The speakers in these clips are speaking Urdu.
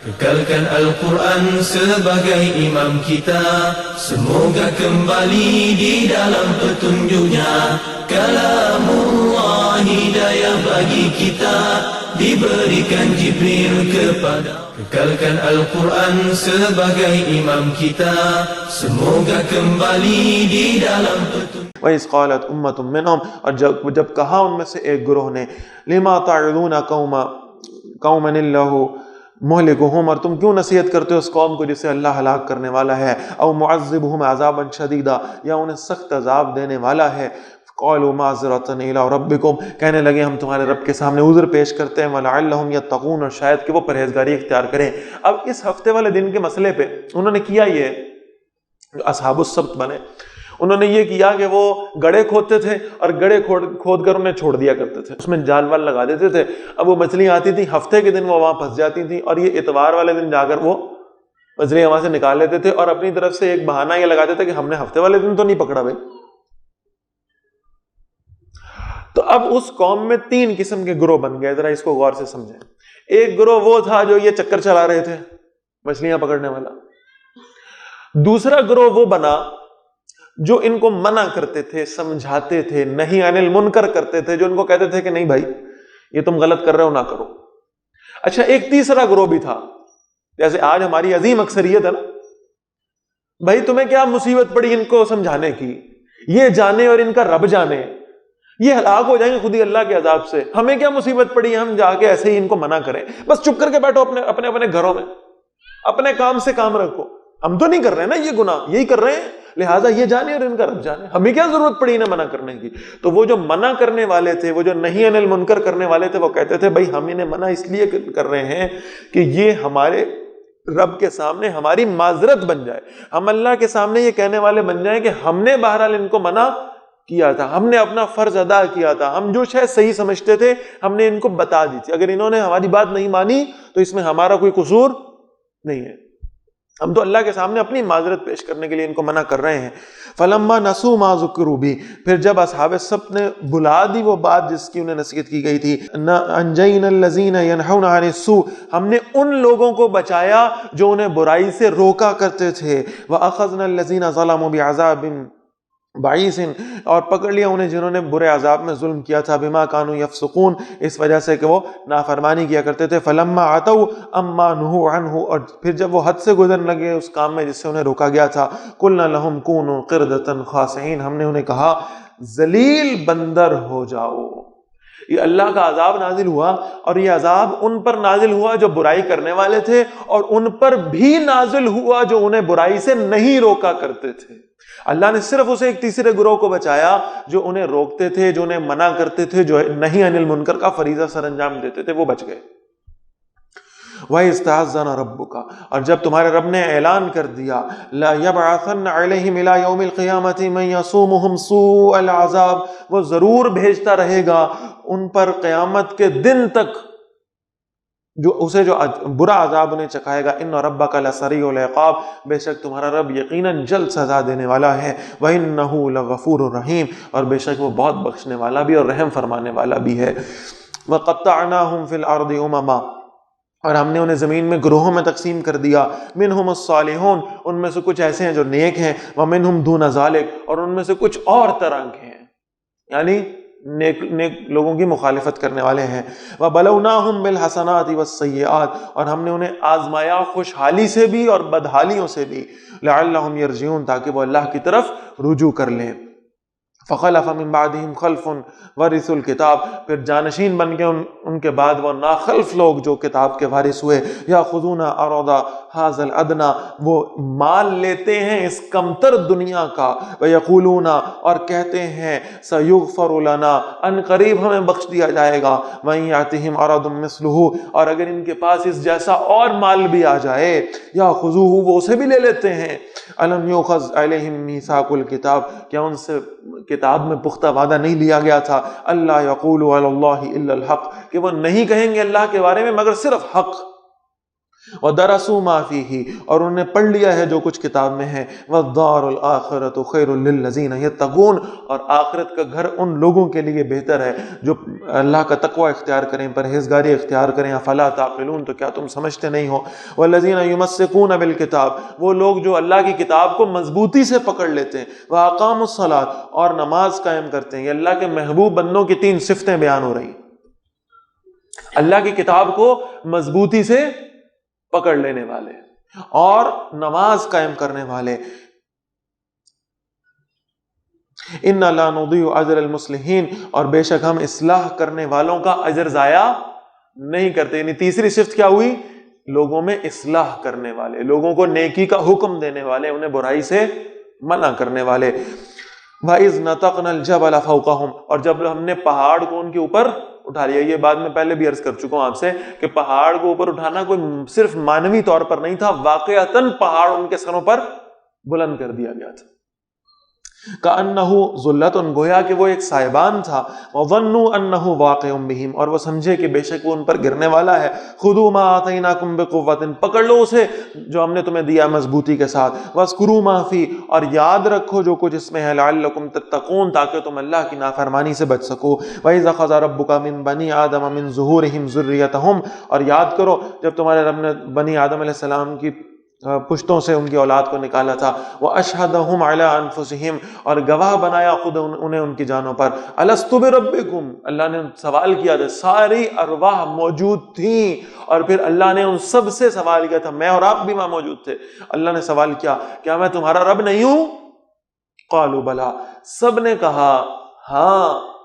Kekalkan Al-Quran sebagai imam kita, semoga kembali di dalam petunjuknya. Kalamullah hidayah bagi kita, diberikan Jibril kepada. Kekalkan Al-Quran sebagai imam kita, semoga kembali di dalam petunjuk. وَإِذْ قَالَتْ أُمَّةٌ مِّنْهُمْ، اور جب کہا ان میں سے ایک گروہ نے، لِمَا تَعِظُونَ قَوْمًا اللَّهُ مُهْلِكُهُمْ، اور تم کیوں نصیحت کرتے ہو اس قوم کو جسے اللہ ہلاک کرنے والا ہے، او مُعَذِّبُهُمْ عَذَابًا شَدِيدًا، یا انہیں سخت عذاب دینے والا ہے. قَالُوا مَعْذِرَةً إِلَىٰ رَبِّكُمْ، کہنے لگے ہم تمہارے رب کے سامنے عذر پیش کرتے ہیں، وَلَعَلَّهُمْ يَتَّقُونَ، اور شاید کہ وہ پرہیزگاری اختیار کریں. اب اس ہفتے والے دن کے مسئلے پہ انہوں نے کیا یہ اصحاب السبت بنے، انہوں نے یہ کیا کہ وہ گڑھے کھودتے تھے اور گڑھے کھود کر انہیں چھوڑ دیا کرتے تھے، اس میں جال وال لگا دیتے تھے. اب وہ مچھلیاں آتی تھیں، ہفتے کے دن وہ وہاں پھنس جاتی تھیں، اور یہ اتوار والے دن جا کر وہ مچھلیاں وہاں سے نکال لیتے تھے، اور اپنی طرف سے ایک بہانہ یہ لگاتے تھے کہ ہم نے ہفتے والے دن تو نہیں پکڑا بھائی. تو اب اس قوم میں 3 قسم کے گروہ بن گئے، ذرا اس کو غور سے سمجھیں. ایک گروہ وہ تھا جو یہ چکر چلا رہے تھے مچھلیاں پکڑنے والا. دوسرا گروہ وہ بنا جو ان کو منع کرتے تھے، سمجھاتے تھے، نہی عن المنکر کرتے تھے، جو ان کو کہتے تھے کہ نہیں بھائی یہ تم غلط کر رہے ہو، نہ کرو. اچھا ایک تیسرا گروہ بھی تھا، جیسے آج ہماری عظیم اکثریت ہے نا، بھائی تمہیں کیا مصیبت پڑی ان کو سمجھانے کی، یہ جانے اور ان کا رب جانے، یہ ہلاک ہو جائیں گے خود ہی اللہ کے عذاب سے، ہمیں کیا مصیبت پڑی ہے، ہم جا کے ایسے ہی ان کو منع کریں، بس چپ کر کے بیٹھو اپنے اپنے گھروں میں، اپنے کام سے کام رکھو، ہم تو نہیں کر رہے نا یہ گناہ، یہی کر رہے ہیں، لہٰذا یہ جانے اور ان کا رب جانے، ہمیں کیا ضرورت پڑی انہیں منع کرنے کی. تو وہ جو منع کرنے والے تھے، وہ جو نہی عن المنکر کرنے والے تھے، وہ کہتے تھے بھائی ہم انہیں منع اس لیے کر رہے ہیں کہ یہ ہمارے رب کے سامنے ہماری معذرت بن جائے، ہم اللہ کے سامنے یہ کہنے والے بن جائیں کہ ہم نے بہرحال ان کو منع کیا تھا، ہم نے اپنا فرض ادا کیا تھا، ہم جو شاید صحیح سمجھتے تھے ہم نے ان کو بتا دی تھی، اگر انہوں نے ہماری بات نہیں مانی تو اس میں ہمارا کوئی قصور نہیں ہے، ہم تو اللہ کے سامنے اپنی معذرت پیش کرنے کے لیے ان کو منع کر رہے ہیں. فَلَمَّا نَسُوا مَا ذُكِّرُوا بِهِ، پھر جب اصحاب السبت نے بھلا دی وہ بات جس کی انہیں نصیحت کی گئی تھی، أَنجَيْنَا الَّذِينَ يَنْهَوْنَ عَنِ السُّوءِ، ہم نے ان لوگوں کو بچایا جو انہیں برائی سے روکا کرتے تھے، وَأَخَذْنَا الَّذِينَ ظَلَمُوا بِعَذَابٍ بَعِيثٍ، اور پکڑ لیا انہیں جنہوں نے برے عذاب میں ظلم کیا تھا، بِمَا كَانُوا يَفْسُقُونَ، اس وجہ سے کہ وہ نافرمانی کیا کرتے تھے. فَلَمَّا عَتَوْا عَمَّا نُهُوا عَنْهُ، اور پھر جب وہ حد سے گزرنے لگے اس کام میں جس سے انہیں روکا گیا تھا، قُلْنَا لَهُمْ كُونُوا قِرْدَةً خَاسِئِينَ، ہم نے انہیں کہا ذلیل بندر ہو جاؤ. یہ اللہ کا عذاب نازل ہوا، اور یہ عذاب ان پر نازل ہوا جو برائی کرنے والے تھے، اور ان پر بھی نازل ہوا جو انہیں برائی سے نہیں روکا کرتے تھے. اللہ نے صرف اسے ایک تیسرے گروہ کو بچایا جو انہیں روکتے تھے، جو انہیں منع کرتے تھے، جو نہی عن المنکر کا فریضہ سر انجام دیتے تھے، وہ بچ گئے. وَإِسْتَأْذَنَ رَبُّكَ، اور جب تمہارے رب نے اعلان کر دیا، لَا يَبْعَثَنَّ عَلَيْهِمْ إِلَىٰ يَوْمِ الْقِيَامَةِ مَن يَصُومُهُمْ سُوءَ الْعَذَابِ، وہ ضرور بھیجتا رہے گا ان پر قیامت کے دن تک جو برا عذاب انہیں چکھائے گا. ان ربک لسریع العقاب، بے شک تمہارا رب یقیناً جلد سزا دینے والا ہے. وانہ لغفور رحیم، اور بے شک وہ بہت بخشنے والا بھی اور رحم فرمانے والا بھی ہے. وقطعناہم فی الارض امما، اور ہم نے انہیں زمین میں گروہوں میں تقسیم کر دیا. منہم الصالحون، ان میں سے کچھ ایسے ہیں جو نیک ہیں، ومنہم دون ذالک، اور ان میں سے کچھ اور طرح کے ہیں، یعنی نیک لوگوں کی مخالفت کرنے والے ہیں. وَبَلَوْنَاهُمْ بِالْحَسَنَاتِ وَالسَّيِّئَاتِ، اور ہم نے انہیں آزمایا خوشحالی سے بھی اور بدحالیوں سے بھی. لَعَلَّهُمْ يَرْجِعُونَ، تاکہ وہ اللہ کی طرف رجوع کر لیں. فخلف من بعدهم خلف ورثوا الکتاب، پھر جانشین بن کے ان کے بعد وہ ناخلف لوگ جو کتاب کے وارث ہوئے. یاخذون عرض هذا الادنى، وہ مال لیتے ہیں اس کمتر دنیا کا. ویقولون، اور کہتے ہیں سیغفر لنا، ان قریب ہمیں بخش دیا جائے گا. وان یاتہم عرض مثلہ، اور اگر ان کے پاس اس جیسا اور مال بھی آ جائے، یاخذوہ، وہ اسے بھی لے لیتے ہیں. الم یؤخذ علیہم میثاق الکتاب، کیا ان سے کتاب میں پختہ وعدہ نہیں لیا گیا تھا؟ اللہ یقولوا علی اللہ الا الحق، کہ وہ نہیں کہیں گے اللہ کے بارے میں مگر صرف حق. وَدَرَسُوا مَا فِيهِ اور انہوں نے پڑھ لیا ہے جو کچھ کتاب میں ہے، وَالدَّارُ الْآخِرَةُ خَيْرٌ لِّلَّذِينَ يَتَّقُونَ اور آخرت کا گھر ان لوگوں کے لیے بہتر ہے جو اللہ کا تقوی اختیار کریں، پرہیزگاری اختیار کریں. فَلَا تَعْقِلُونَ تو کیا تم سمجھتے نہیں ہو؟ وَالَّذِينَ يُمَسِّكُونَ بِالْكِتَابِ وہ لوگ جو اللہ کی کتاب کو مضبوطی سے پکڑ لیتے ہیں، وَأَقَامُوا الصَّلَاةَ اور نماز قائم کرتے ہیں. یہ اللہ کے محبوب بندوں کی 3 صفتیں بیان ہو رہی ہیں. اللہ کی کتاب کو مضبوطی سے پکڑ لینے والے اور نماز قائم کرنے والے. اِنَّا لَا نُضِيعُ أَجْرَ الْمُصْلِحِينَ اور بے شک ہم اصلاح کرنے والوں کا اجر ضائع نہیں کرتے. یعنی تیسری صفت کیا ہوئی؟ لوگوں میں اصلاح کرنے والے، لوگوں کو نیکی کا حکم دینے والے، انہیں برائی سے منع کرنے والے. وَإِذْ نَتَقْنَا الْجَبَلَ فَوْقَهُمْ اور جب ہم نے پہاڑ کو ان کے اوپر اٹھا لیا. یہ بات میں پہلے بھی عرض کر چکا ہوں آپ سے کہ پہاڑ کو اوپر اٹھانا کوئی صرف معنوی طور پر نہیں تھا، واقعتاً پہاڑ ان کے سروں پر بلند کر دیا گیا تھا. كَأَنَّهُ ظُلَّةٌ گویا کہ وہ ایک سائبان تھا. وَظَنُّوا أَنَّهُ واقع بِهِمْ اور وہ سمجھے کہ بے شک وہ ان پر گرنے والا ہے. خُذُوا مَا آتَيْنَاكُمْ بِقُوَّةٍ پکڑ لو اسے جو ہم نے تمہیں دیا مضبوطی کے ساتھ. وَاذْكُرُوا مَا فِيهِ اور یاد رکھو جو کچھ اس میں ہے. لَعَلَّكُمْ تَتَّقُونَ تاکہ تم اللہ کی نافرمانی سے بچ سکو. وَإِذْ أَخَذَ رَبُّكَ مِنْ بَنِي آدَمَ مِنْ ظُهُورِهِمْ ذُرِّيَّتَهُمْ اور یاد کرو جب تمہارے رب نے بنی آدم علیہ السلام کی پشتوں سے ان کی اولاد کو نکالا تھا. وَأَشْهَدَهُمْ عَلَىٰ أَنفُسِهِمْ اور گواہ بنایا خود انہیں ان کی جانوں پر. أَلَسْتُ بِرَبِّكُمْ اللہ نے سوال کیا تھا، ساری ارواح موجود تھیں اور پھر اللہ نے ان سب سے سوال کیا تھا، میں اور آپ بھی وہاں موجود تھے. اللہ نے سوال کیا کیا میں تمہارا رب نہیں ہوں؟ قالوا بلا سب نے کہا ہاں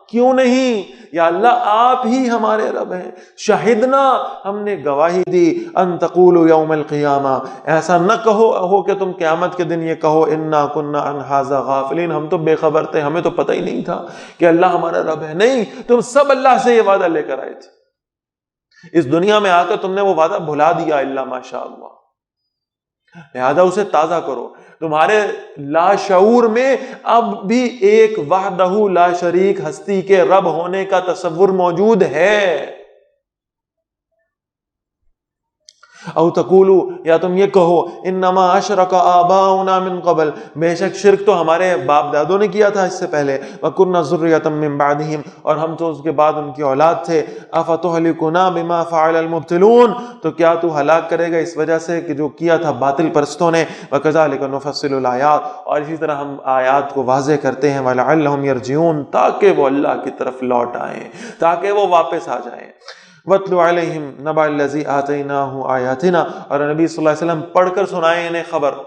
کیوں نہیں یا اللہ آپ ہی ہمارے رب ہیں. شہدنا ہم نے گواہی دی ان تقولوا یوم القیامہ ایسا نہ کہو کہ تم قیامت کے دن یہ کہو انا کنا عن ھذا غافلین ہم تو بے خبر تھے، ہمیں تو پتہ ہی نہیں تھا کہ اللہ ہمارا رب ہے. نہیں، تم سب اللہ سے یہ وعدہ لے کر آئے تھے، اس دنیا میں آ کر تم نے وہ وعدہ بھلا دیا الا ماشاء اللہ. لہذا اسے تازہ کرو. تمہارے لاشعور میں اب بھی ایک وحدہ لا شریک ہستی کے رب ہونے کا تصور موجود ہے. او تقولو یا تم یہ کہو انما اشرک آباؤنا من قبل بے شک شرک تو ہمارے باپ دادوں نے کیا تھا اس سے پہلے. وَكُنَّا ذُرِّيَّةً مِّن بَعْدِهِمْ اور ہم تو اس کے بعد ان کی اولاد تھے. أَفَتُهْلِكُنَا بِمَا فَعَلَ الْمُبْطِلُونَ تو کیا تو ہلاک کرے گا اس وجہ سے کہ جو کیا تھا باطل پرستوں نے. وَكَذَلِكَ نُفَصِّلُ الْآيَاتِ اور اسی طرح ہم آیات کو واضح کرتے ہیں. وَلَعَلَّهُمْ يَرْجِعُونَ تاکہ وہ اللہ کی طرف لوٹ آئیں، تاکہ وہ واپس آ جائیں. وَاتْلُ عَلَيْهِمْ نَبَأَ الَّذِي آتَيْنَاهُ آيَاتِنَا اور نبی صلی اللہ علیہ وسلم پڑھ کر سنائیں انہیں خبر،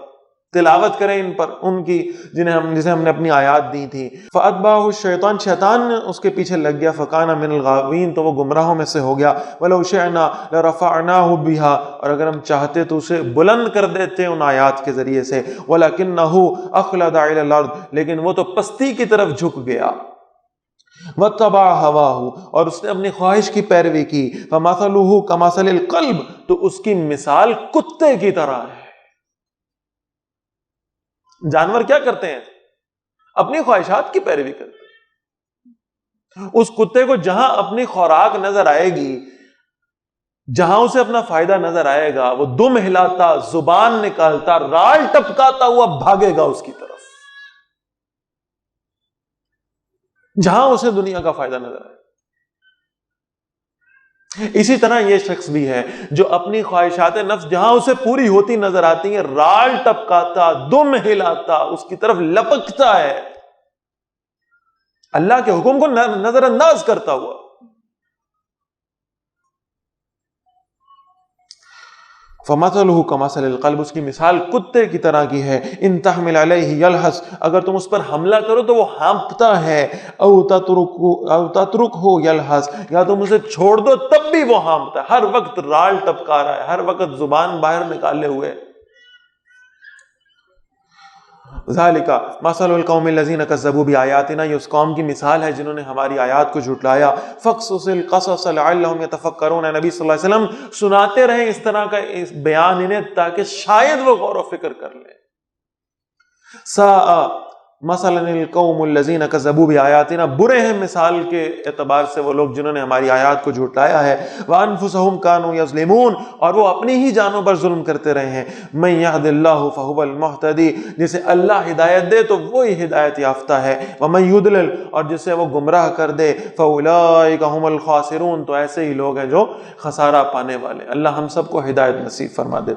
تلاوت کریں ان پر ان کی جسے ہم نے اپنی آیات دی تھی. فَأَتْبَعَهُ الشَّيْطَانُ شیطان اس کے پیچھے لگ گیا. فَكَانَ مِنَ الْغَاوِينَ تو وہ گمراہوں میں سے ہو گیا. وَلَوْ شِئْنَا لَرَفَعْنَاهُ بِهَا اور اگر ہم چاہتے تو اسے بلند کر دیتے ان آیات کے ذریعے سے. وَلَكِنَّهُ أَخْلَدَ إِلَى الْأَرْضِ لیکن وہ تو پستی کی طرف جھک گیا. وَاتَّبَعَ هَوَاهُ اور اس نے اپنی خواہش کی پیروی کی. فَمَثَلُهُ كَمَثَلِ الْقَلْبِ تو اس کی مثال کتے کی طرح ہے. جانور کیا کرتے ہیں؟ اپنی خواہشات کی پیروی کرتے ہیں. اس کتے کو جہاں اپنی خوراک نظر آئے گی، جہاں اسے اپنا فائدہ نظر آئے گا، وہ دم ہلاتا، زبان نکالتا، رال ٹپکاتا ہوا بھاگے گا اس کی طرف، جہاں اسے دنیا کا فائدہ نظر آئے. اسی طرح یہ شخص بھی ہے جو اپنی خواہشات نفس جہاں اسے پوری ہوتی نظر آتی ہیں، رال ٹپکاتا، دم ہلاتا، اس کی طرف لپکتا ہے، اللہ کے حکم کو نظر انداز کرتا ہوا. فَمَثَلُهُ كَمَثَلِ الْقَلْبِ اس کی مثال کتے کی طرح کی ہے. إِن تَحْمِلْ عَلَيْهِ يَلْهَثْ اگر تم اس پر حملہ کرو تو وہ ہانپتا ہے. أَوْ تَتْرُكْهُ يَلْهَثْ یا تم اسے چھوڑ دو تب بھی وہ ہانپتا ہے، ہر وقت رال ٹپکا رہا ہے، ہر وقت زبان باہر نکالے ہوئے. ذَلِكَ مَثَلُ الْقَوْمِ الَّذِينَ كَذَّبُوا بِآيَاتِنَا یہ اس قوم کی مثال ہے جنہوں نے ہماری آیات کو جھٹلایا. فَقْصُصِ الْقَصَصَ لَعَلَّهُمْ يَتَفَكَّرُونَ نبی صلی اللہ علیہ وسلم سناتے رہیں اس طرح کا اس بیان انہیں تاکہ شاید وہ غور و فکر کر لیں. سَاءَ مثلا القوم الذین کذبوا بآیاتنا، برے ہیں مثال کے اعتبار سے وہ لوگ جنہوں نے ہماری آیات کو جھٹلایا ہے، وانفسہم کانوا یظلمون، اور وہ اپنی ہی جانوں پر ظلم کرتے رہے ہیں۔ من یہد اللہ فہو المہتدی، جسے اللہ ہدایت دے تو وہی ہدایت یافتہ ہے، ومن یضلل، اور جسے وہ گمراہ کر دے، فاولئک ھم الخاسرون، تو ایسے ہی لوگ ہیں جو خسارہ پانے والے۔ اللہ ہم سب کو ہدایت نصیب فرما دے۔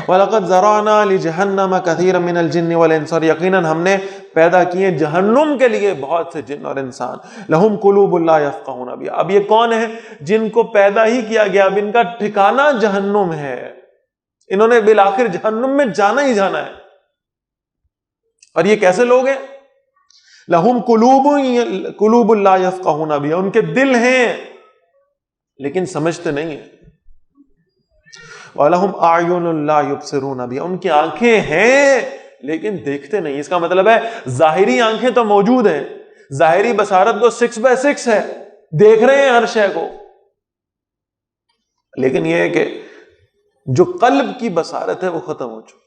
وَلَقَدْ ذَرَعْنَا لِجَهَنَّمَ كَثِيرًا مِنَ الْجِنِّ وَالْإِنسِ، اور یقیناً ہم نے پیدا کیے جہنم کے لیے بہت سے جن اور انسان۔ لَهُمْ قُلُوبٌ لَا يَفْقَهُونَ بِهَا، اب یہ کون ہے جن کو پیدا ہی کیا گیا، اب ان کا ٹھکانہ جہنم ہے، انہوں نے بالآخر جہنم میں جانا ہی جانا ہے۔ اور یہ کیسے لوگ ہیں؟ لَهُمْ قُلُوبٌ لَا يَفْقَهُونَ بِهَا، ان کے دل ہیں لیکن سمجھتے نہیں ہیں۔ وَلَهُمْ أَعْيُنٌ لَا يُبْصِرُونَ بِهَا، ان کی آنکھیں ہیں لیکن دیکھتے نہیں۔ اس کا مطلب ہے ظاہری آنکھیں تو موجود ہیں، ظاہری بصارت تو 6x6 ہے، دیکھ رہے ہیں ہر شے کو، لیکن یہ ہے کہ جو قلب کی بصارت ہے وہ ختم ہو چکی۔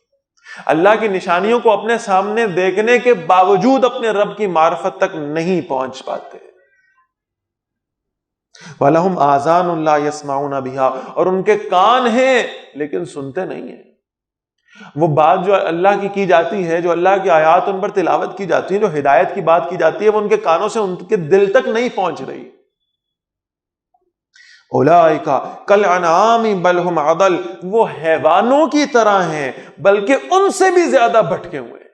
اللہ کی نشانیوں کو اپنے سامنے دیکھنے کے باوجود اپنے رب کی معرفت تک نہیں پہنچ پاتے۔ وَلَهُمْ آذَانٌ لَا يَسْمَعُونَ بِهَا، اور ان کے کان ہیں لیکن سنتے نہیں ہیں۔ وہ بات جو اللہ کی جاتی ہے، جو اللہ کی آیات ان پر تلاوت کی جاتی ہے، جو ہدایت کی بات کی جاتی ہے، وہ ان کے کانوں سے ان کے دل تک نہیں پہنچ رہی۔ اولئک کالانعام بل هم اضل، وہ حیوانوں کی طرح ہیں بلکہ ان سے بھی زیادہ بھٹکے ہوئے ہیں،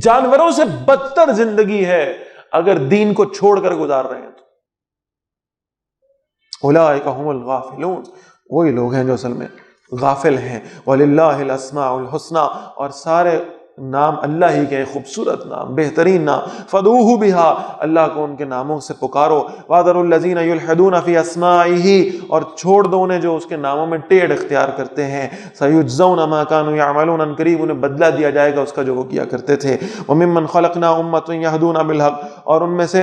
جانوروں سے بدتر زندگی ہے اگر دین کو چھوڑ کر گزار رہے ہیں تو۔ اولئک هم الغافلون، وہی لوگ ہیں جو اصل میں غافل ہیں۔ وَلِلَّهِ الْأَسْمَاءُ الْحُسْنَى، اور سارے نام اللہ ہی کے، خوبصورت نام، بہترین نام، فَدْعُوهُ بِهَا، اللہ کو ان کے ناموں سے پکارو۔ وَذَرُوا الَّذِينَ يُلْحِدُونَ فِي أَسْمَائِهِ، اور چھوڑ دو انہیں جو اس کے ناموں میں ٹیڑھ اختیار کرتے ہیں۔ سَيُجْزَوْنَ مَا كَانُوا يَعْمَلُونَ، ان قریب انہیں بدلہ دیا جائے گا اس کا جو وہ کیا کرتے تھے۔ وَمِمَّنْ خَلَقْنَا أُمَّةٌ يَهْدُونَ بِالْحَقِّ، اور ان میں سے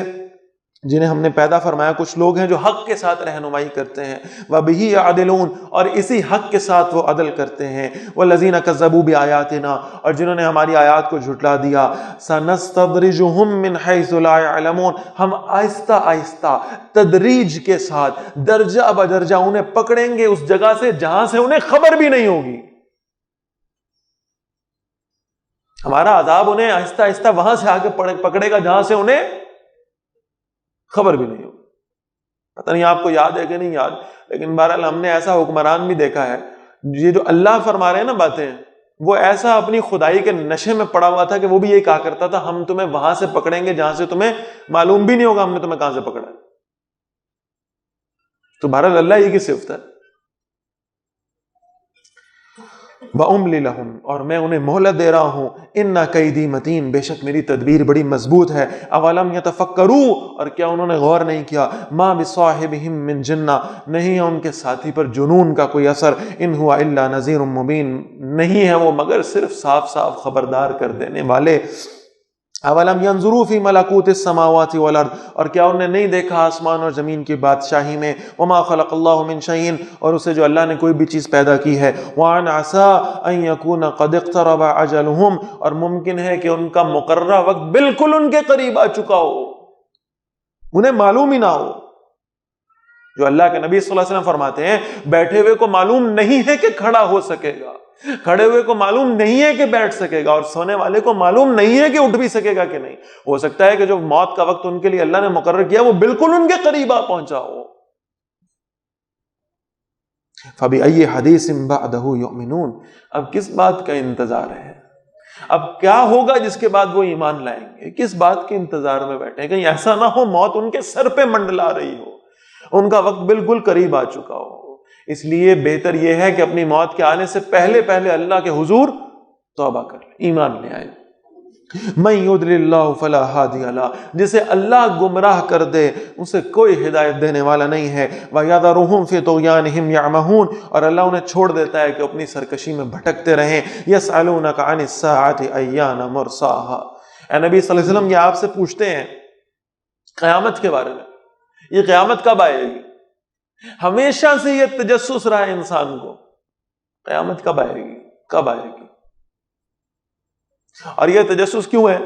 جنہیں ہم نے پیدا فرمایا کچھ لوگ ہیں جو حق کے ساتھ رہنمائی کرتے ہیں۔ وَبِهِ يَعْدِلُونَ، اور اسی حق کے ساتھ وہ عدل کرتے ہیں۔ وَالَّذِينَ كَذَّبُوا بِآيَاتِنَا، اور جنہوں نے ہماری آیات کو جھٹلا دیا۔ سَنَسْتَدْرِجُهُم مِّنْ حَيْثُ لَا يَعْلَمُونَ، ہم آہستہ آہستہ تدریج کے ساتھ درجہ بدرجہ انہیں پکڑیں گے اس جگہ سے جہاں سے انہیں خبر بھی نہیں ہوگی۔ ہمارا عذاب انہیں آہستہ آہستہ وہاں سے آگے پکڑے گا جہاں سے انہیں خبر بھی نہیں ہوگی۔ پتہ نہیں آپ کو یاد ہے کہ نہیں یاد، لیکن بہرحال ہم نے ایسا حکمران بھی دیکھا ہے، یہ جو اللہ فرما رہے ہیں نا باتیں، وہ ایسا اپنی خدائی کے نشے میں پڑا ہوا تھا کہ وہ بھی یہی کہا کرتا تھا، ہم تمہیں وہاں سے پکڑیں گے جہاں سے تمہیں معلوم بھی نہیں ہوگا ہم نے تمہیں کہاں سے پکڑا ہے۔ تو بہرحال اللہ ہی کی صفت ہے۔ وَأُمْلِي لَهُمْ، اور میں انہیں مہلت دے رہا ہوں، إِنَّ كَيْدِي مَتِينٌ، بے شک میری تدبیر بڑی مضبوط ہے۔ أَوَلَمْ يَتَفَكَّرُوا، اور کیا انہوں نے غور نہیں کیا، مَا بِصَاحِبِهِم مِّن جِنَّةٍ، نہیں ہے ان کے ساتھی پر جنون کا کوئی اثر، إِنْ هُوَ إِلَّا نَذِيرٌ مُّبِينٌ، نہیں ہے وہ مگر صرف صاف صاف خبردار کر دینے والے۔ اولم ينظروا فی ملکوت السماوات والارض، اور کیا انہوں نے نہیں دیکھا آسمان اور زمین کی بادشاہی میں، وما خلق اللہ من شیء، اور اسے جو اللہ نے کوئی بھی چیز پیدا کی ہے، وان عسى ان يكون قد اقترب اجلهم، اور ممکن ہے کہ ان کا مقررہ وقت بالکل ان کے قریب آ چکا ہو، انہیں معلوم ہی نہ ہو۔ جو اللہ کے نبی صلی اللہ علیہ وسلم فرماتے ہیں، بیٹھے ہوئے کو معلوم نہیں ہے کہ کھڑا ہو سکے گا، کھڑے ہوئے کو معلوم نہیں ہے کہ بیٹھ سکے گا، اور سونے والے کو معلوم نہیں ہے کہ اٹھ بھی سکے گا کہ نہیں۔ ہو سکتا ہے کہ جو موت کا وقت ان کے لیے اللہ نے مقرر کیا وہ بالکل ان کے قریب آ پہنچا ہو۔ فَبِأَيِّ حَدِيثٍ بَعْدَهُ يُؤْمِنُونَ، اب کس بات کا انتظار ہے، اب کیا ہوگا جس کے بعد وہ ایمان لائیں گے، کس بات کے انتظار میں بیٹھے ہیں؟ کہیں ایسا نہ ہو موت ان کے سر پہ منڈلا رہی ہو، ان کا وقت بالکل قریب آ چکا ہو۔ اس لیے بہتر یہ ہے کہ اپنی موت کے آنے سے پہلے اللہ کے حضور توبہ کر لیں، ایمان لے آئیں۔ مَن يُضْلِلِ اللَّهُ فَلَا هَادِيَ لَهُ، جسے اللہ گمراہ کر دے اسے کوئی ہدایت دینے والا نہیں ہے۔ وَيَذَرُهُمْ فِي طُغْيَانِهِمْ يَعْمَهُونَ، اور اللہ انہیں چھوڑ دیتا ہے کہ اپنی سرکشی میں بھٹکتے رہیں۔ يَسْأَلُونَكَ عَنِ السَّاعَةِ أَيَّانَ مُرْسَاهَا، اے نبی صلی اللہ علیہ وسلم یہ آپ سے پوچھتے ہیں قیامت کے بارے میں، یہ قیامت کب آئے گی؟ ہمیشہ سے یہ تجسس رہا ہے انسان کو، قیامت کب آئے گی، کب آئے گی؟ اور یہ تجسس کیوں ہے؟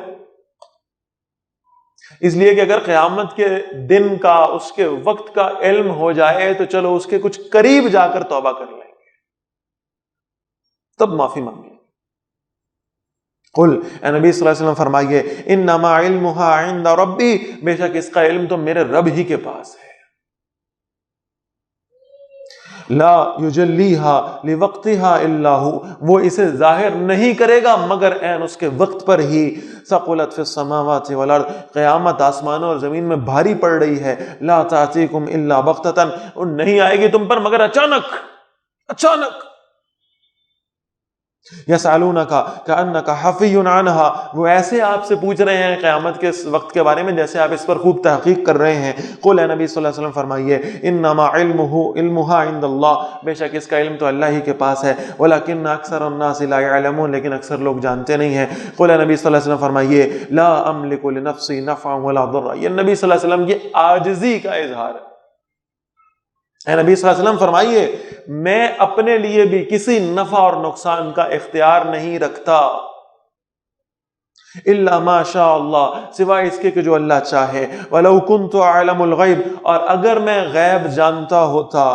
اس لیے کہ اگر قیامت کے دن کا اس کے وقت کا علم ہو جائے تو چلو اس کے کچھ قریب جا کر توبہ کر لیں گے، تب معافی مانگیں۔ قل، اے نبی صلی اللہ علیہ وسلم فرمائیے، انما علمها عند ربی، بے شک اس کا علم تو میرے رب ہی کے پاس ہے۔ لا یجلیہا لوقتہا الا ہو، وہ اسے ظاہر نہیں کرے گا مگر عین اس کے وقت پر ہی۔ ثقلت فی السماوات والارض، قیامت آسمانوں اور زمین میں بھاری پڑ رہی ہے۔ لا تأتیکم الا بغتۃ، وہ نہیں آئے گی تم پر مگر اچانک، اچانک۔ یسألونک کأنک حفی عنہا، وہ ایسے آپ سے پوچھ رہے ہیں قیامت کے وقت کے بارے میں جیسے آپ اس پر خوب تحقیق کر رہے ہیں۔ قل، اے نبی صلی اللہ علیہ وسلم فرمائیے، انما علمها عند اللہ، بے شک اس کا علم تو اللہ ہی کے پاس ہے۔ ولکن اکثر الناس لا يعلمون، لیکن اکثر لوگ جانتے نہیں ہیں۔ قل، اے نبی صلی اللہ علیہ وسلم فرمائیے، لا املک لنفسی نفعا ولا ضرا، یہ نبی صلی اللہ علیہ وسلم کی عاجزی کا اظہار ہے۔ اے نبی صلی اللہ علیہ وسلم فرمائیے، میں اپنے لیے بھی کسی نفع اور نقصان کا اختیار نہیں رکھتا، الا ما شاء اللہ، سوائے اس کے کہ جو اللہ چاہے۔ ولو کنت اعلم الغیب، اور اگر میں غیب جانتا ہوتا،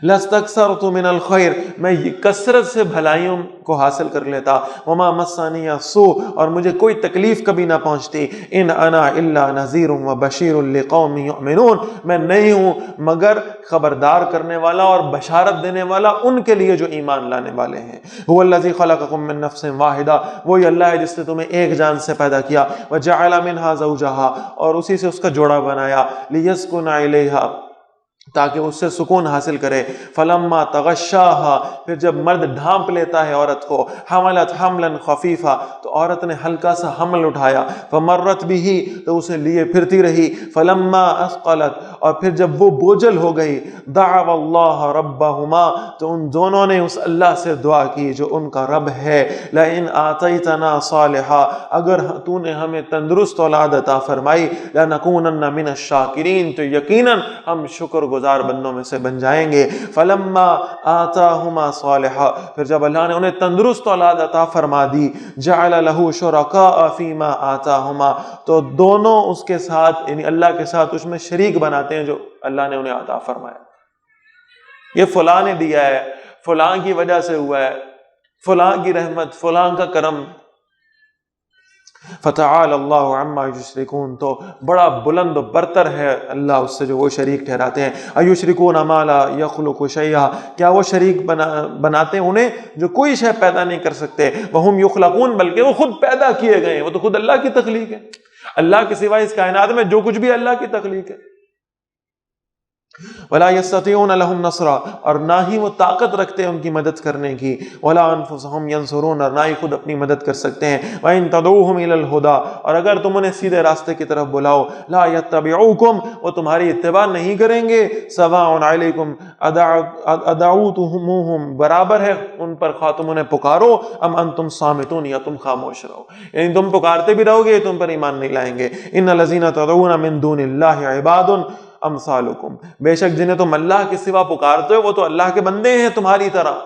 لاستکثرت من الخیر، میں کثرت سے بھلائیوں کو حاصل کر لیتا۔ وما مسنی السوء، اور مجھے کوئی تکلیف کبھی نہ پہنچتی۔ ان انا الا نذیر وبشیر لقوم یؤمنون، میں نہیں ہوں مگر خبردار کرنے والا اور بشارت دینے والا ان کے لیے جو ایمان لانے والے ہیں۔ هو الذی خلقکم من نفس واحدہ، وہی اللہ ہے جس نے تمہیں ایک جان سے پیدا کیا۔ وجعل منها زوجها، اور اسی سے اس کا جوڑا بنایا۔ لیسکن الیہا، تاکہ اس سے سکون حاصل کرے۔ فلما تغشاہا، پھر جب مرد ڈھانپ لیتا ہے عورت کو، حملت حملا خفیفا، تو عورت نے ہلکا سا حمل اٹھایا۔ فمرت بھی، تو اسے لیے پھرتی رہی۔ فلما اثقلت، اور پھر جب وہ بوجھل ہو گئی، دعوا اللہ ربہما، تو ان دونوں نے اس اللہ سے دعا کی جو ان کا رب ہے۔ لئن آتیتنا صالحا، اگر تو نے ہمیں تندرست اولاد عطا فرمائی، لنکونن من الشاکرین، تو یقیناً ہم شکر گزار بندوں میں سے بن جائیں گے۔ فلما آتاہما صالحا، پھر جب اللہ نے انہیں تندرست اولاد عطا فرما دی، جعل له شرکاء فیما آتاہما، تو دونوں اس کے ساتھ یعنی اللہ کے ساتھ اس میں شریک بناتے ہیں جو اللہ نے انہیں عطا فرمایا۔ یہ فلاں نے دیا ہے، فلاں کی وجہ سے ہوا ہے، فلاں کی رحمت، فلاں کا کرم۔ فتعال اللہ عما یشرکون، تو بڑا بلند و برتر ہے اللہ اس سے جو وہ شریک ٹھہراتے ہیں۔ ایشرکون ما لا یخلق شیئا، کیا وہ شریک بناتے ہیں انہیں جو کوئی شے پیدا نہیں کر سکتے۔ وہم یخلقون، بلکہ وہ خود پیدا کیے گئے ہیں، وہ تو خود اللہ کی تخلیق ہے۔ اللہ کے سوا اس کائنات میں جو کچھ بھی اللہ کی تخلیق ہے۔ ولا یستطیعون لهم نصرا، اور نہ ہی وہ طاقت رکھتے ہیں ان کی مدد کرنے کی۔ ولا انفسهم ینصرون، اور نہ ہی خود اپنی مدد کر سکتے ہیں۔ وان تدعوهم الى الهدى، اور اگر تم انہیں سیدھے راستے کی طرف بلاؤ، لا یتبعوکم، وہ تمہاری اتباع نہیں کریں گے۔ سواء علیکم ادعوتموہم، برابر ہے ان پر خواہ تم انہیں پکارو، ام انتم صامتون، یا تم خاموش رہو، یعنی تم پکارتے بھی رہو گے تم پر ایمان نہیں لائیں گے۔ ان الذین تدعون من دون اللہ عباد امثالکم، بے شک جنہیں تم اللہ کے سوا پکارتے ہو وہ تو اللہ کے بندے ہیں تمہاری طرح۔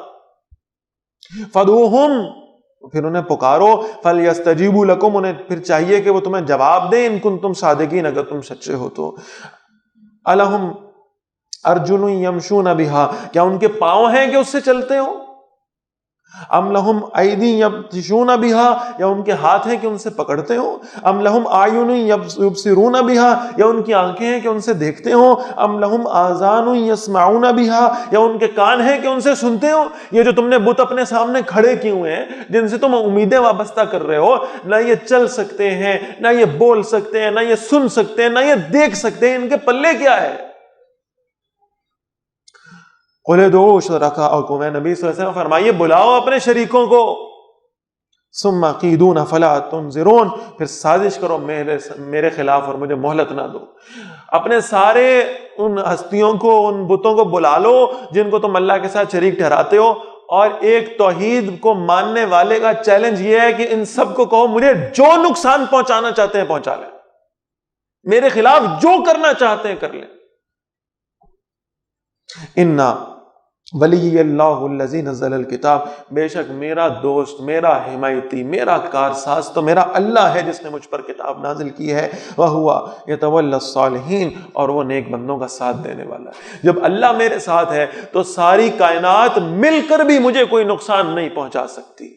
فدعوہم، پھر انہیں پکارو، فلیستجیبوا لکم، انہیں پھر چاہیے کہ وہ تمہیں جواب دیں، ان کنتم صادقین، اگر تم سچے ہو تو۔ الہم ارجل یمشون بہا، کیا ان کے پاؤں ہیں کہ اس سے چلتے ہو؟ ام لہم ایدی یبطشون بہا، یا ان کے ہاتھ ہیں کہ ان سے پکڑتے ہو؟ ام لہم اعین یبصرون بہا، یا ان کی آنکھیں ہیں کہ ان سے دیکھتے ہو؟ ام لہم آذان یسمعون بہا، یا ان کے کان ہیں کہ ان سے سنتے ہو؟ یہ جو تم نے بت اپنے سامنے کھڑے کیے ہوئے ہیں جن سے تم امیدیں وابستہ کر رہے ہو، نہ یہ چل سکتے ہیں، نہ یہ بول سکتے ہیں، نہ یہ سن سکتے ہیں، نہ یہ دیکھ سکتے ہیں، ان کے پلے کیا ہے؟ قُلِ ادْعُوا شُرَكَاءَكُمْ، اے نبی صلی اللہ علیہ وسلم فرمائیے بلاؤ اپنے شریکوں کو، ثُمَّ قِيدُونَ فَلَا تُنظِرُونَ، پھر سازش کرو میرے خلاف اور مجھے مہلت نہ دو۔ اپنے سارے ان ہستیوں کو، ان بتوں کو بلا لو جن کو تم اللہ کے ساتھ شریک ٹھہراتے ہو، اور ایک توحید کو ماننے والے کا چیلنج یہ ہے کہ ان سب کو کہو مجھے جو نقصان پہنچانا چاہتے ہیں پہنچا لیں، میرے خلاف جو کرنا چاہتے ہیں کر لیں۔ اِنَّا ولی اللہ الذی نزل الکتاب، بے شک میرا دوست، میرا حمایتی، میرا کارساز تو میرا اللہ ہے جس نے مجھ پر کتاب نازل کی ہے، وہو یتولی الصالحین، اور وہ نیک بندوں کا ساتھ دینے والا ہے۔ جب اللہ میرے ساتھ ہے تو ساری کائنات مل کر بھی مجھے کوئی نقصان نہیں پہنچا سکتی۔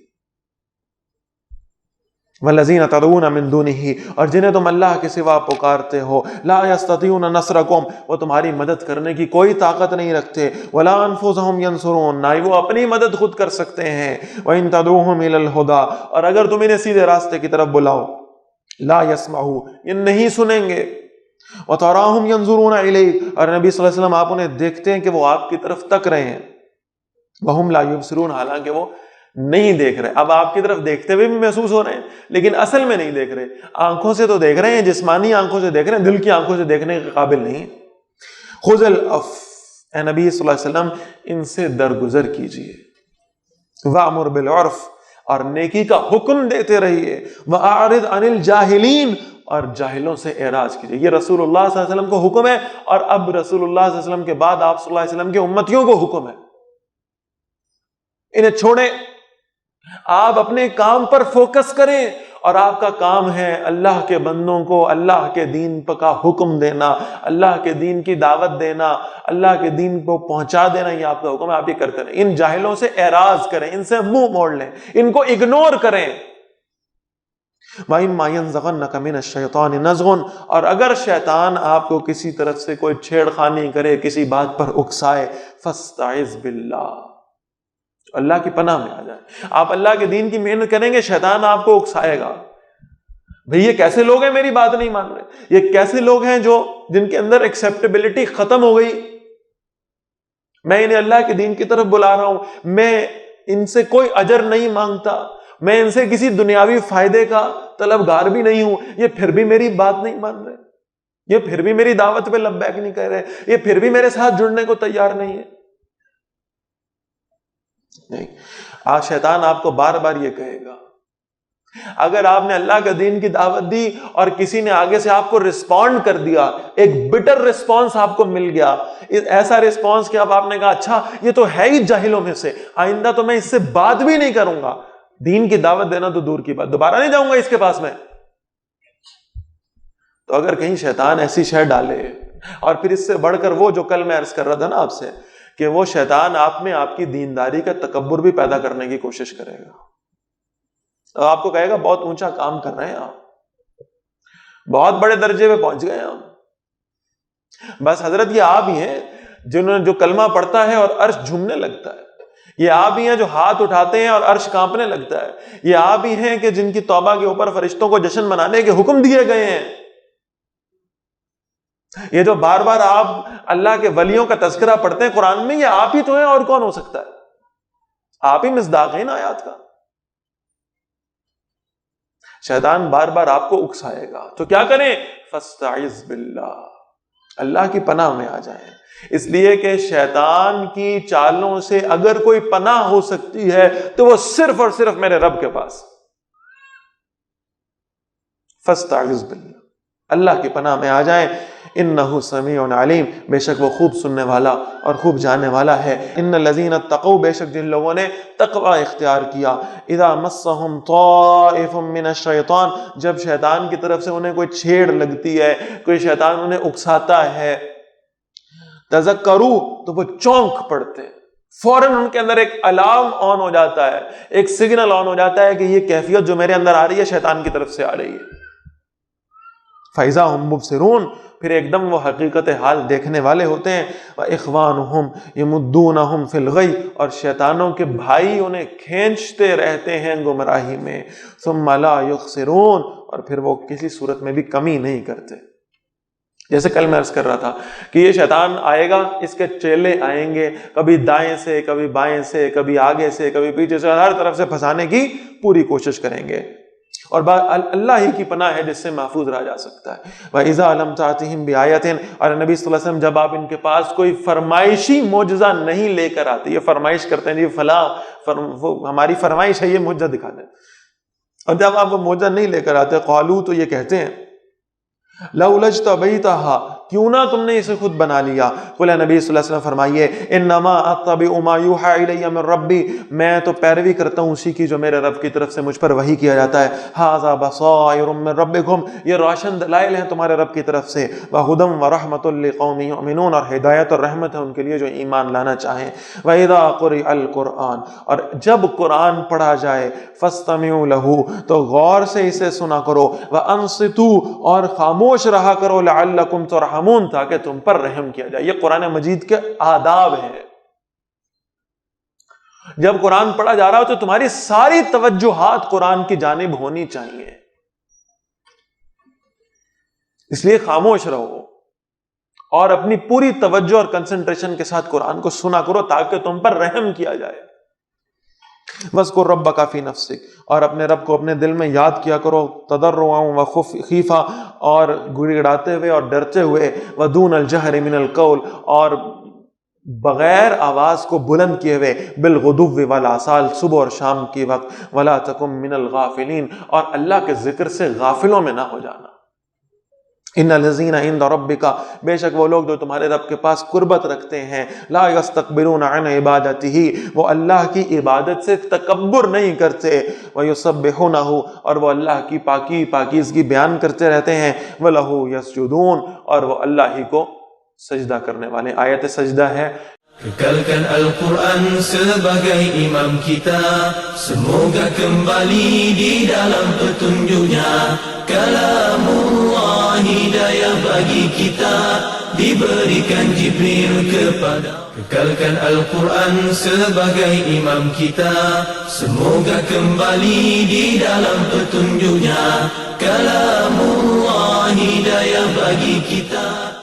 والذین تدعون من دونہ، اور جنہیں تم اللہ کے سوا پکارتے ہو، لا یستطیعون نصرکم، وہ تمہاری مدد کرنے کی کوئی طاقت نہیں رکھتے، ولا انفسہم ینصرون، نہ ہی وہ اپنی مدد خود کر سکتے ہیں، وان تدعوہم الی الہدی، اور اگر تم انہیں سیدھے راستے کی طرف بلاؤ، لا یسمعوا، یہ نہیں سنیں گے، وتراہم ینظرون الیک، اور نبی صلی اللہ علیہ وسلم آپ انہیں دیکھتے ہیں کہ وہ آپ کی طرف تک رہے ہیں، وہم لا یبصرون، حالانکہ وہ نہیں دیکھ رہے۔ اب آپ کی طرف دیکھتے ہوئے بھی محسوس ہو رہے ہیں لیکن اصل میں نہیں دیکھ رہے، آنکھوں سے تو دیکھ رہے ہیں، جسمانی آنکھوں سے دیکھ رہے ہیں، دل کی آنکھوں سے دیکھنے کے قابل نہیں۔ خذ العفو، اے نبی صلی اللہ علیہ وسلم ان سے درگزر کیجئے، وامر بالعرف، اور نیکی کا حکم دیتے رہیے، واعرض عن الجاہلین، اور جاہلوں سے اعراض کیجئے۔ یہ رسول اللہ صلی اللہ علیہ وسلم کو حکم ہے، اور اب رسول اللہ صلی اللہ علیہ وسلم کے بعد آپ صلی اللہ علیہ وسلم کے امتیوں کو حکم ہے، انہیں چھوڑیں، آپ اپنے کام پر فوکس کریں، اور آپ کا کام ہے اللہ کے بندوں کو اللہ کے دین کا حکم دینا، اللہ کے دین کی دعوت دینا، اللہ کے دین کو پہنچا دینا، یہ آپ کا حکم ہے، آپ یہ کرتے رہیں۔ ان جاہلوں سے اعراض کریں، ان سے منہ موڑ لیں، ان کو اگنور کریں۔ وَإِمَّا يَنزَغَنَّكَ مِنَ الشَّيْطَانِ نَزْغٌ، اور اگر شیطان آپ کو کسی طرف سے کوئی چھیڑ خانی کرے، کسی بات پر اکسائے، فَاسْتَعِذْ بِاللَّهِ، اللہ کی پناہ میں آ جائیں۔ آپ اللہ کے دین کی محنت کریں گے، شیطان آپ کو اکسائے گا، بھئی یہ کیسے لوگ ہیں میری بات نہیں مان رہے، یہ کیسے لوگ ہیں جن کے اندر ایکسیپٹیبلٹی ختم ہو گئی، میں انہیں اللہ کے دین کی طرف بلا رہا ہوں، میں ان سے کوئی اجر نہیں مانگتا، میں ان سے کسی دنیاوی فائدے کا طلبگار بھی نہیں ہوں، یہ پھر بھی میری بات نہیں مان رہے، یہ پھر بھی میری دعوت پہ لبیک نہیں کہہ رہے، یہ پھر بھی میرے ساتھ جڑنے کو تیار نہیں ہے۔ نہیں، آج شیطان آپ کو بار بار یہ کہے گا۔ اگر آپ نے اللہ کا دین کی دعوت دی اور کسی نے آگے سے آپ کو رسپونڈ کر دیا، ایک بٹر رسپانس آپ کو مل گیا، ایسا رسپانس کہ اب آپ نے کہا اچھا یہ تو ہے ہی جاہلوں میں سے، آئندہ تو میں اس سے بات بھی نہیں کروں گا، دین کی دعوت دینا تو دور کی بات، دوبارہ نہیں جاؤں گا اس کے پاس میں۔ تو اگر کہیں شیطان ایسی شے ڈالے، اور پھر اس سے بڑھ کر وہ جو کل میں عرض کر رہا تھا نا آپ سے، کہ وہ شیطان آپ میں آپ کی دینداری کا تکبر بھی پیدا کرنے کی کوشش کرے گا، اور آپ کو کہے گا بہت اونچا کام کر رہے ہیں آپ، بہت بڑے درجے پہ پہنچ گئے آپ، بس حضرت یہ آپ ہی ہیں جنہوں نے جو کلمہ پڑھتا ہے اور عرش جھومنے لگتا ہے، یہ آپ ہی ہیں جو ہاتھ اٹھاتے ہیں اور عرش کانپنے لگتا ہے، یہ آپ ہی ہیں کہ جن کی توبہ کے اوپر فرشتوں کو جشن منانے کے حکم دیے گئے ہیں، یہ جو بار بار آپ اللہ کے ولیوں کا تذکرہ پڑھتے ہیں قرآن میں، یہ آپ ہی تو ہیں، اور کون ہو سکتا ہے؟ آپ ہی مصداق ہیں نا آیات کا۔ شیطان بار بار آپ کو اکسائے گا، تو کیا کریں؟ فاستعذ باللہ، اللہ کی پناہ میں آ جائیں، اس لیے کہ شیطان کی چالوں سے اگر کوئی پناہ ہو سکتی ہے تو وہ صرف اور صرف میرے رب کے پاس۔ فاستعذ باللہ، اللہ کی پناہ میں آ جائیں، انہ سمیع علیم، بے شک وہ خوب سننے والا اور خوب جاننے والا ہے۔ ان الذین اتقوا، بے شک جن لوگوں نے تقوی اختیار کیا، اذا مسهم طائف من الشیطان، جب شیطان کی طرف سے انہیں کوئی چھیڑ لگتی ہے، کوئی شیطان انہیں اکساتا ہے، تذکروا، تو وہ چونک پڑتے ہیں، فوراً ان کے اندر ایک الارم آن ہو جاتا ہے، ایک سگنل آن ہو جاتا ہے کہ یہ کیفیت جو میرے اندر آ رہی ہے شیطان کی طرف سے آ رہی ہے۔ فَإِذَا هُمْ مُبْصِرُونَ، پھر ایک دم وہ حقیقت حال دیکھنے والے ہوتے ہیں۔ وَإِخْوَانُهُمْ يَمُدُّونَهُمْ فِي الْغَيِّ، اور شیطانوں کے بھائی انہیں کھینچتے رہتے ہیں گمراہی میں۔ ثُمَّ لَا يُخْسِرُونَ، اور پھر وہ کسی صورت میں بھی کمی نہیں کرتے۔ جیسے کل میں عرض کر رہا تھا کہ یہ شیطان آئے گا، اس کے چیلے آئیں گے، کبھی دائیں سے، کبھی بائیں سے، کبھی آگے سے، کبھی پیچھے سے، ہر طرف سے پھنسانے کی پوری کوشش کریں گے، اور اللہ ہی کی پناہ ہے جس سے محفوظ رہا جا سکتا ہے۔ وَإِذَا لَمْ تَأْتِهِمْ بِآيَةٍ، اور نبی صلی اللہ علیہ وسلم جب آپ ان کے پاس کوئی فرمائشی معجزہ نہیں لے کر آتے، یہ فرمائش کرتے ہیں جی فلاں وہ ہماری فرمائش ہے، یہ معجزہ دکھا دیں، اور جب آپ وہ معجزہ نہیں لے کر آتے، قالوا، تو یہ کہتے ہیں لَوْلَا اجْتَبَيْتَهَا، کیوں نہ تم نے اسے خود بنا لیا؟ قل نبی صلی اللہ علیہ وسلم فرمائیے انما اتبع ما یوحی الی من ربی، میں تو پیروی کرتا ہوں اسی کی جو میرے رب کی طرف سے مجھ پر وحی کیا جاتا ہے. ھذا بصائر من ربکم، یہ روشن دلائل ہیں تمہارے رب کی طرف سے. وہدی ورحمۃ لقوم یؤمنون، اور ہدایت اور رحمت ہے ان کے لیے جو ایمان لانا چاہیں. وَإِذَا قُرِئَ الْقُرْآنُ، اور جب قرآن پڑھا جائے فَاسْتَمِعُوا لَهُ، تو غور سے اسے سنا کرو. وَأَنصِتُوا، اور خاموش رہا کرو. لَعَلَّكُمْ تُرْحَمُونَ، تاکہ تم پر رحم کیا جائے. یہ قرآن مجید کے آداب ہیں. جب قرآن پڑھا جا رہا ہو تو تمہاری ساری توجہات قرآن کی جانب ہونی چاہیے، اس لیے خاموش رہو اور اپنی پوری توجہ اور کنسنٹریشن کے ساتھ قرآن کو سنا کرو تاکہ تم پر رحم کیا جائے. وَاذْكُرْ رَبَّكَ فِي نَفْسِكَ، اور اپنے رب کو اپنے دل میں یاد کیا کرو. تضرعا وخیفا، اور گڑگڑاتے ہوئے اور ڈرتے ہوئے. وَدُونَ الْجَهْرِ مِنَ الْقَوْلِ، اور بغیر آواز کو بلند کیے ہوئے. بالغدو والآصال، صبح اور شام کی وقت. وَلَا تَكُن مِّنَ الْغَافِلِينَ، اور اللہ کے ذکر سے غافلوں میں نہ ہو جانا. ان الذین عند ربک، بے شک وہ لوگ جو تمہارے رب کے پاس قربت رکھتے ہیں. لا یستکبرون عن عبادتہ، وہ اللہ کی عبادت سے تکبر نہیں کرتے. ویسبحونہ، اور وہ اللہ کی پاکیزگی بیان کرتے رہتے ہیں. ولہ یسجدون، اور وہ اللہ ہی کو سجدہ کرنے والے. آیت سجدہ ہے. Kekalkan Al-Quran sebagai imam kita, semoga kembali di dalam petunjuknya. Kalamullah hidayah bagi kita, diberikan Jibril kepada. Kekalkan Al-Quran sebagai imam kita, semoga kembali di dalam petunjuknya. Kalamullah hidayah bagi kita.